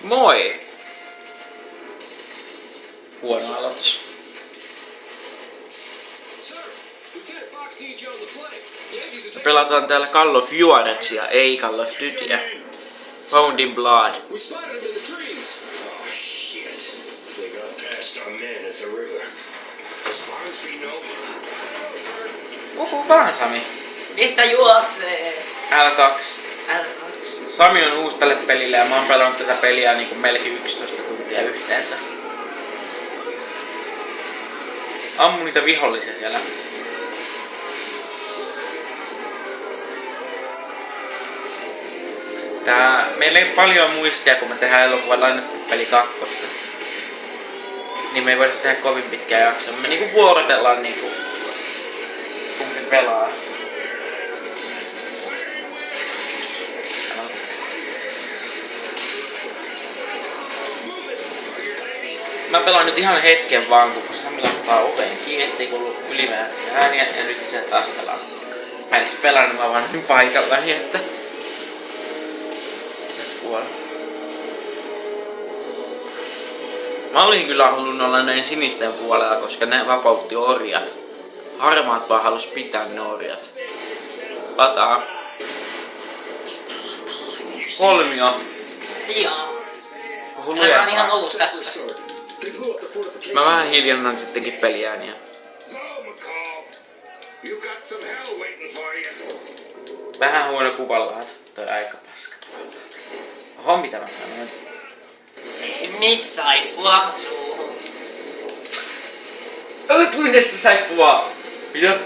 Moi! Huono aloitus. Pelataan täällä Call of Juaretsia, ei Call of Dutyä. Bound in Blood. Puhu vaan, Sami. Mistä juoksee? L2. L2. Sami on uusi tälle pelille ja mä oon pelannut tätä peliä niinku melkein 11 tuntia yhteensä. Ammu niitä vihollisia siellä. Meillä ei paljon muistia, kun me tehdään elokuvan lainattu-peli 2. Niin me ei voida tehdä kovin pitkää jaksoa. Me niinku vuorotellaan niinku kumpi pelaa. Mä pelaan nyt ihan hetken vaan, kun Sami laittaa oveen kiinni, ettei kuulu ylimääräisiä ääniä, ja nyt se taas pelaa. Mä en edes pelannut, mä vaan paikalla, niin että sä et kuole. Mä olin kyllä halunnut olla näin sinisten puolella, koska ne vapautti orjat. Harmaat vaan halus pitää ne orjat. Pataa. Kolmio. Joo. Mä oon ihan ollut tässä. Mä vähän hiljennan sittenkin peliääniä. Vähän huono kuvanlaatu. Toi aika paska. Oho, mitä mä sanoin? Missä saippua suuhun? Älä tunne sitä saippua! Mitä?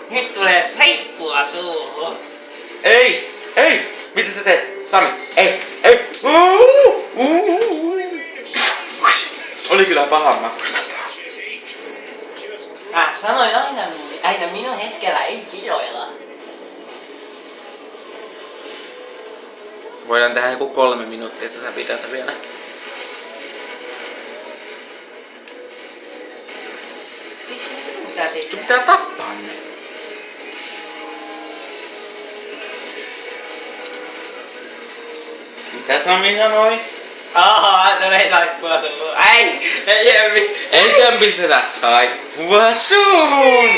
Nyt tulee saippua suuhun. Ei! Ei! Mitä sä teet? Sami! Ei! Ei! Oli kyllä pahan makusta. Mä sanoin aina minun hetkellä ei kiroilla. Voidaan tehdä joku 3 minuuttia tätä videota vielä. Vissi, mitä mun pitää tehdä? Sun pitää tappaa ne. Mitä Sami sanoi? Ahaa, se ei saippua suuhun. Ei jemmi. Eikä pistetä saippua suuhun!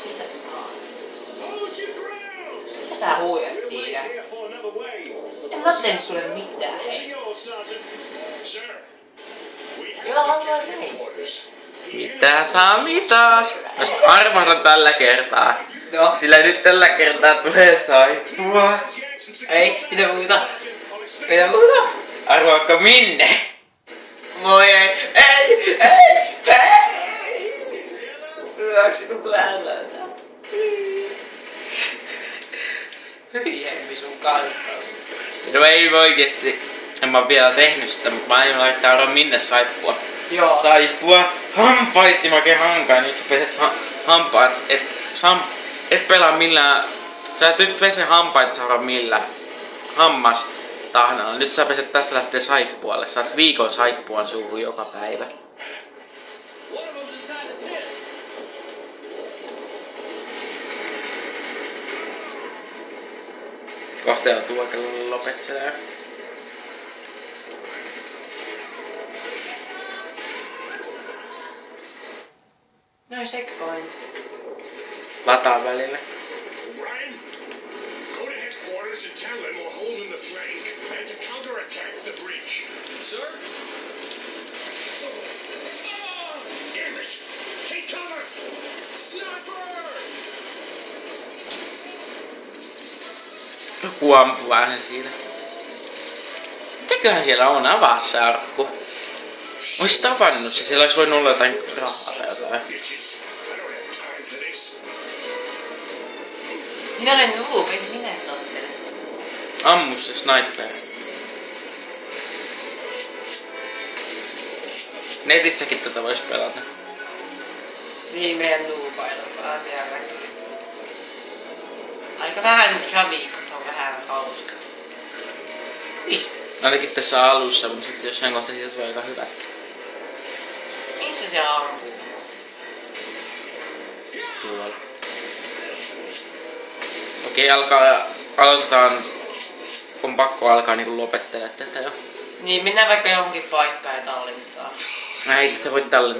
Siitä saat. Mitä sä huijat siinä? En mä tehnyt sulle mitään, hei. Joo, haluaa reis. Mitä Sami taas? Mä arvahdan tällä kertaa. Joo. Sillä nyt tällä kertaa tulee saippua. Ei, mitä muuta? Mitä muuta? Arvaakka minne? Voi ei! Hyväksi kun lähdettä. Hyjempi sun kanssas. No ei oikeesti. En mä vielä tehnyt sitä, mutta mä aion laittaa arvoa minne saippua. Joo. Saippua hampaisi make hankaan. Nyt sä peset hampaat. Et pelaa millään. Sä et nyt pese hampaita saada millään. Hammas tahnalla. Nyt sä peset tästä lähtee saippualle. Saat viikon saippuan suuhun joka päivä. Kohta joutuu aika lopettelemaan. No checkpoint. Lataa välillä. Ryan, go to headquarters and tell them we're holding the flank and to counterattack the breach. Sir? Damn it! Take cover! Sniper! Joku ampuu sen siitä. Mitäköhän siellä on? Avaa se arkku. Ois tavannut se, siellä olisi voinut olla jotain rahaa tai jotain. Bitches, I don't have time for this. Minä olen noobi, minä et otteles. Ammu se sniper. Netissäkin tätä vois pelata. Niin meidän nuupailla vaan siellä näkyy. Aika vähän grafiikat on vähän hauskat. Mistä? Ainakin tässä alussa, mutta sitten jossain kohtaa siitä tulee aika hyvätkin. Missä se ampuu? Tuolla. Okei, aloitetaan. On pakko alkaa niinku lopettelemaan tätä jo. Niin, mennään vaikka johonkin paikkaan ja tallentaa. Ei, sä voit tallentaa.